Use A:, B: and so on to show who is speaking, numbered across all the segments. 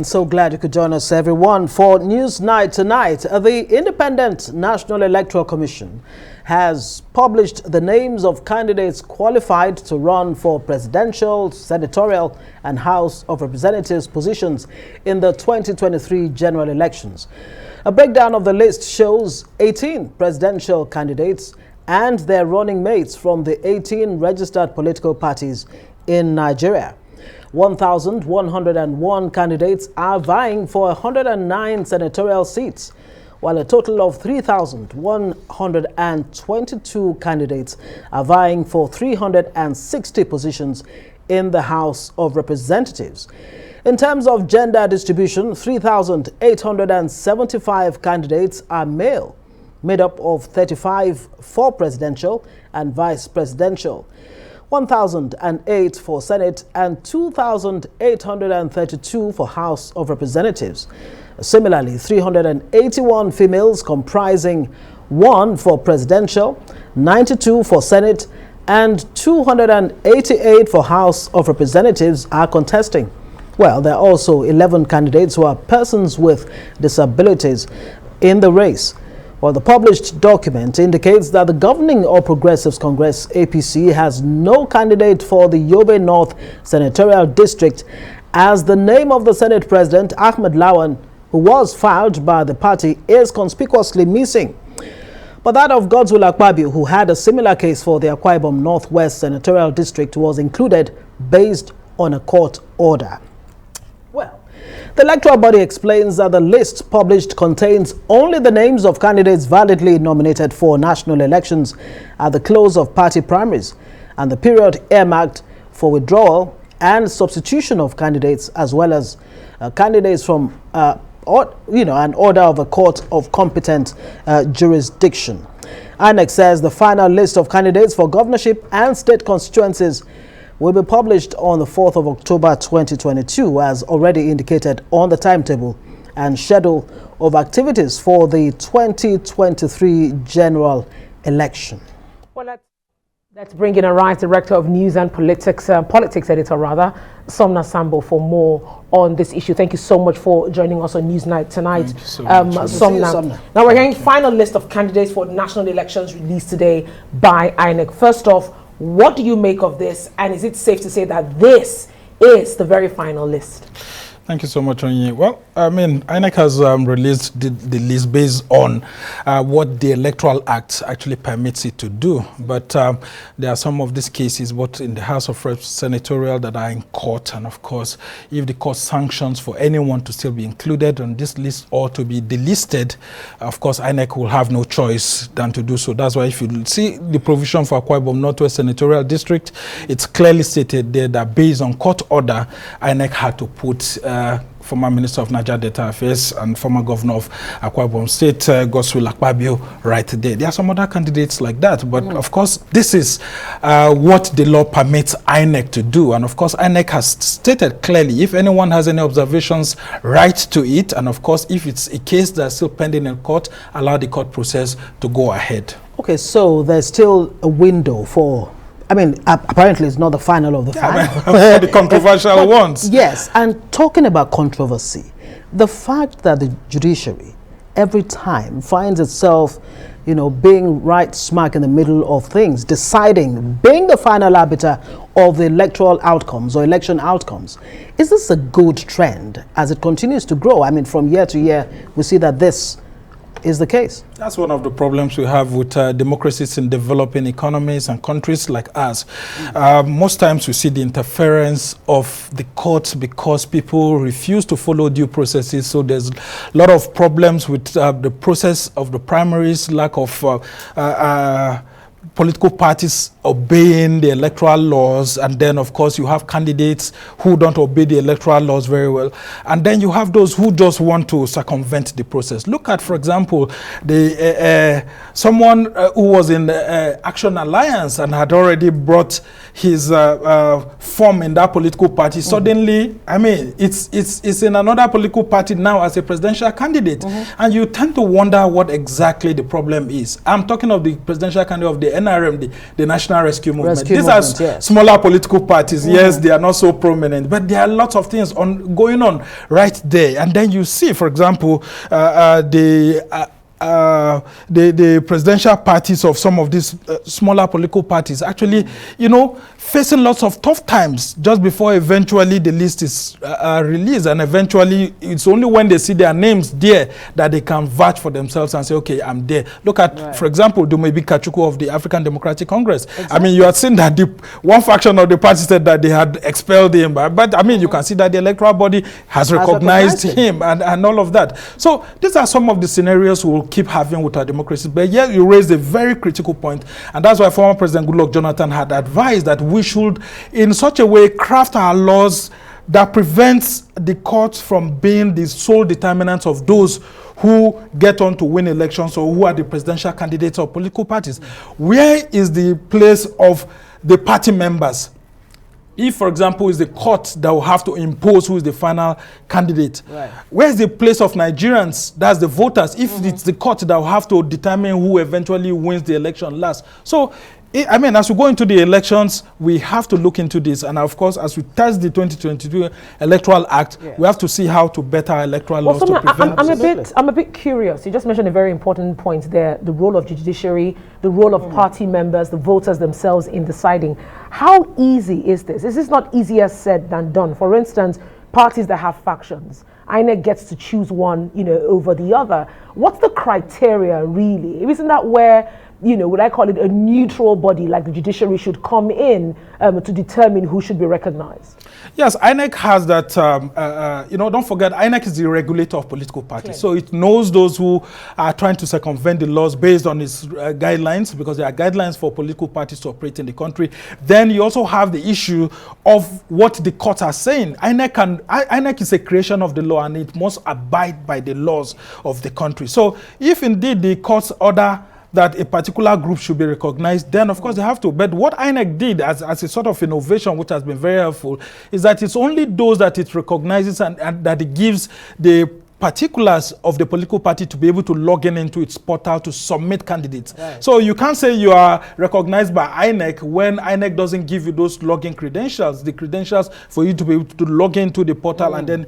A: I'm so glad you could join us, everyone, for News Night tonight. The Independent National Electoral Commission has published the names of candidates qualified to run for presidential, senatorial, and House of Representatives positions in the 2023 general elections. A breakdown of the list shows 18 presidential candidates and their running mates from the 18 registered political parties in Nigeria. 1,101 candidates are vying for 109 senatorial seats, while a total of 3,122 candidates are vying for 360 positions in the House of Representatives. In terms of gender distribution, 3,875 candidates are male, made up of 35 for presidential and vice presidential, 1,008 for Senate, and 2,832 for House of Representatives. Similarly, 381 females comprising 1 for presidential, 92 for Senate, and 288 for House of Representatives are contesting. Well, there are also 11 candidates who are persons with disabilities in the race. Well, the published document indicates that the Governing All Progressives Congress APC has no candidate for the Yobe North Senatorial District, as the name of the Senate President, Ahmed Lawan, who was filed by the party, is conspicuously missing. But that of Godswill Akpabio, who had a similar case for the Akwa Ibom Northwest Senatorial District, was included based on a court order. Well, the electoral body explains that the list published contains only the names of candidates validly nominated for national elections at the close of party primaries and the period earmarked for withdrawal and substitution of candidates, as well as candidates from an order of a court of competent jurisdiction. INEC says the final list of candidates for governorship and state constituencies will be published on the 4th of October 2022, as already indicated on the timetable and schedule of activities for the 2023 general election.
B: Well, let's bring in a Rise Director of News and Politics Editor, Sumner Sambo, for more on this issue. Thank you so much for joining us on News Night tonight.
C: Thank you so much.
B: Sumner. Now we're getting final list of candidates for national elections released today by INEC. First off, what do you make of this, and is it safe to say that this is the very final list?
C: Thank you so much, Onye. Well, I mean, INEC has released the list based on what the Electoral Act actually permits it to do. But there are some of these cases, both in the House of Reps senatorial, that are in court. And of course, if the court sanctions for anyone to still be included on this list or to be delisted, of course, INEC will have no choice than to do so. That's why if you see the provision for Akwa Ibom Northwest Senatorial District, it's clearly stated there that based on court order, INEC had to put former Minister of Niger Delta Affairs and former Governor of Akwa Ibom State, Godswill Akpabio, right there. There are some other candidates like that, but of course, this is what the law permits INEC to do. And of course, INEC has stated clearly, if anyone has any observations, write to it. And of course, if it's a case that's still pending in court, allow the court process to go ahead.
A: Okay, so there's still a window for, I mean, apparently it's not the final of the final.
C: For the controversial ones.
A: Yes, and talking about controversy, the fact that the judiciary every time finds itself, being right smack in the middle of things, deciding, being the final arbiter of the electoral outcomes or election outcomes, is this a good trend as it continues to grow? I mean, from year to year, we see that this is the case.
C: That's one of the problems we have with democracies in developing economies and countries like ours. Most times we see the interference of the courts because people refuse to follow due processes. So there's a lot of problems with the process of the primaries, lack of political parties obeying the electoral laws, and then of course you have candidates who don't obey the electoral laws very well, and then you have those who just want to circumvent the process. Look at, for example, the someone who was in the Action Alliance and had already brought his form in that political party. Suddenly, I mean, it's in another political party now as a presidential candidate, and you tend to wonder what exactly the problem is. I'm talking of the presidential candidate of the NRM, the National Rescue Movement. These are smaller political parties. Yes, they are not so prominent, but there are lots of things going on right there. And then you see, for example, the presidential parties of some of these smaller political parties actually, facing lots of tough times just before eventually the list is released, and eventually it's only when they see their names there that they can vouch for themselves and say, okay, I'm there. Look at, for example, Dumebi Kachuku of the African Democratic Congress. Exactly. I mean, you had seen that one faction of the party said that they had expelled him, but I mean, you can see that the electoral body has recognized him and all of that. So these are some of the scenarios we'll keep having with our democracy. But yet you raised a very critical point, and that's why former President Goodluck Jonathan had advised that we should, in such a way, craft our laws that prevents the courts from being the sole determinants of those who get on to win elections or who are the presidential candidates of political parties. Where is the place of the party members? If, for example, it's the court that will have to impose who is the final candidate, where's the place of Nigerians, that's the voters, if it's the court that will have to determine who eventually wins the election last? So, I mean, as we go into the elections, we have to look into this. And of course, as we test the 2022 Electoral Act, we have to see how to better our electoral laws to prevent.
B: I'm a bit curious. You just mentioned a very important point there, the role of judiciary, the role of party members, the voters themselves in deciding. How easy is this? Is this not easier said than done? For instance, parties that have factions, INEC gets to choose one, over the other. What's the criteria really? Isn't that where, would I call it a neutral body like the judiciary should come in to determine who should be recognized?
C: Yes, INEC has that, don't forget, INEC is the regulator of political parties. So it knows those who are trying to circumvent the laws based on its guidelines, because there are guidelines for political parties to operate in the country. Then you also have the issue of what the courts are saying. INEC is a creation of the law, and it must abide by the laws of the country. So if indeed the courts order that a particular group should be recognized, then of course they have to. But what INEC did as a sort of innovation, which has been very helpful, is that it's only those that it recognizes and that it gives the particulars of the political party to be able to log into its portal to submit candidates. So you can't say you are recognized by INEC when INEC doesn't give you those login credentials, the credentials for you to be able to log into the portal and then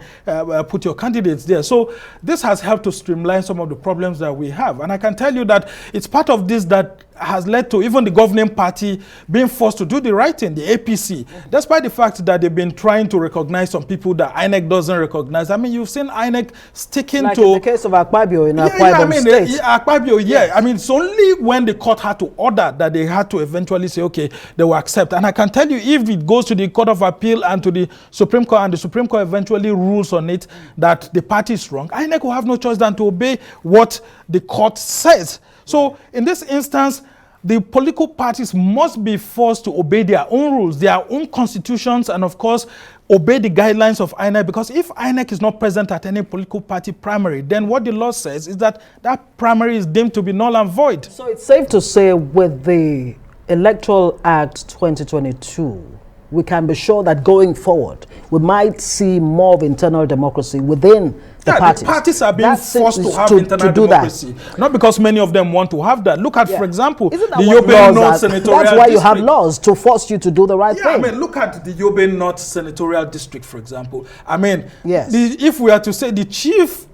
C: put your candidates there. So this has helped to streamline some of the problems that we have. And I can tell you that it's part of this that has led to even the governing party being forced to do the right thing, the APC, despite the fact that they've been trying to recognize some people that INEC doesn't recognize. I mean, you've seen INEC sticking
A: like
C: to...
A: in the case of Akpabio in Akwa Ibom State.
C: Akpabio, I mean, it's only when the court had to order that they had to eventually say, okay, they will accept. And I can tell you, if it goes to the Court of Appeal and to the Supreme Court, and the Supreme Court eventually rules on it that the party is wrong, INEC will have no choice than to obey what the court says. So in this instance, the political parties must be forced to obey their own rules, their own constitutions, and of course, obey the guidelines of INEC. Because if INEC is not present at any political party primary, then what the law says is that that primary is deemed to be null and void.
A: So it's safe to say with the Electoral Act 2022, we can be sure that going forward, we might see more of internal democracy within the parties.
C: The parties are being forced to have internal democracy. Not because many of them want to have that. Look at, for example, the Yobe North Senatorial District.
A: That's why you have laws, to force you to do the right thing.
C: I mean, look at the Yobe North Senatorial District, for example. I mean, if we are to say the chief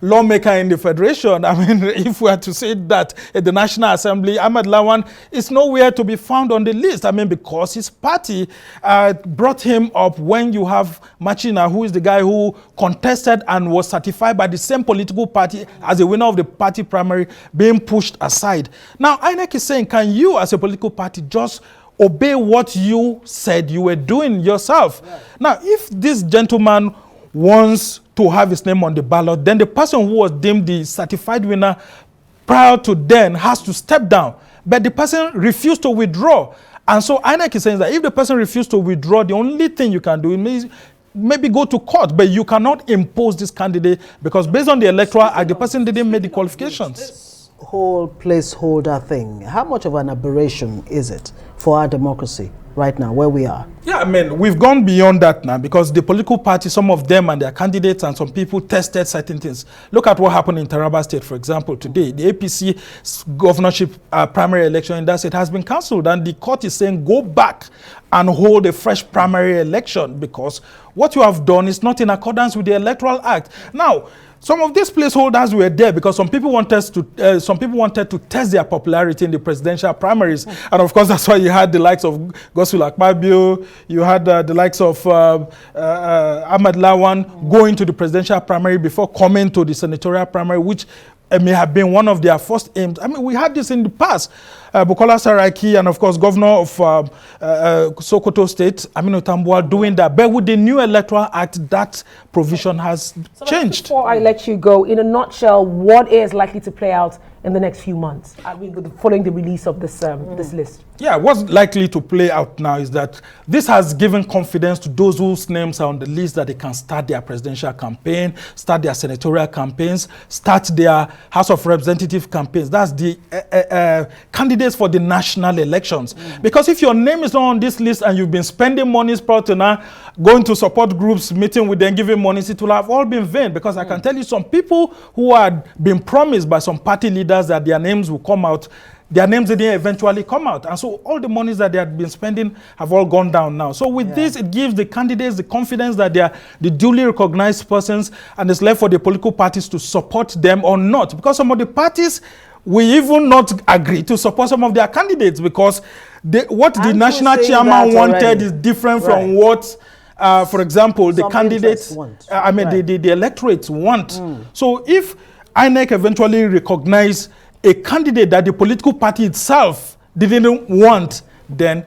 C: lawmaker in the federation, I mean, if we are to say that at the National Assembly, Ahmed Lawan is nowhere to be found on the list. I mean, because his party brought him up when you have Machina, who is the guy who contested and was certified by the same political party as the winner of the party primary, being pushed aside. Now, INEC is saying, can you as a political party just obey what you said you were doing yourself? Now, if this gentleman wants to have his name on the ballot, then the person who was deemed the certified winner prior to then has to step down. But the person refused to withdraw. And so INEC is saying that if the person refused to withdraw, the only thing you can do is maybe go to court, but you cannot impose this candidate because based on the Electoral Act, the person didn't make the qualifications.
A: This whole placeholder thing, how much of an aberration is it for our democracy? right now, where we are?
C: Yeah, I mean, we've gone beyond that now because the political parties, some of them and their candidates and some people tested certain things. Look at what happened in Taraba State, for example, today. The APC governorship primary election in that state has been cancelled, and the court is saying go back and hold a fresh primary election because what you have done is not in accordance with the Electoral Act. Now, some of these placeholders were there because some people wanted to test their popularity in the presidential primaries, and of course that's why you had the likes of Godswill Akpabio, you had the likes of Ahmad Lawan going to the presidential primary before coming to the senatorial primary, which may have been one of their first aims. I mean, we had this in the past. Bukola Saraki and, of course, governor of Sokoto State, Aminu Tambuwal, doing that. But with the new Electoral Act, that provision has changed.
B: Before I let you go, in a nutshell, what is likely to play out in the next few months, following the release of this this list?
C: Yeah, what's likely to play out now is that this has given confidence to those whose names are on the list that they can start their presidential campaign, start their senatorial campaigns, start their House of Representative campaigns. That's the candidates for the national elections. Because if your name is not on this list and you've been spending money prior to now, going to support groups, meeting with them, giving money, it will have all been vain. Because I can tell you some people who had been promised by some party leaders that their names will come out, their names didn't eventually come out. And so all the monies that they had been spending have all gone down now. So with this, it gives the candidates the confidence that they are the duly recognized persons, and it's left for the political parties to support them or not. Because some of the parties will even not agree to support some of their candidates because what the national chairman wanted is different from what, for example, the candidates want. The electorates want. So if INEC eventually recognize a candidate that the political party itself didn't want, then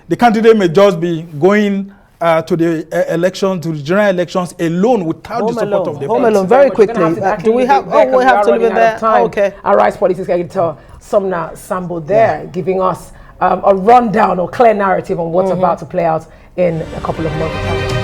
C: the candidate may just be going to the elections, to the general elections alone without the support of the
A: party. Alone, very quickly. Do we have? We have to leave it there. Okay.
B: Our rights politics editor Sumner Sambo there, giving us a rundown or clear narrative on what's about to play out in a couple of months' time.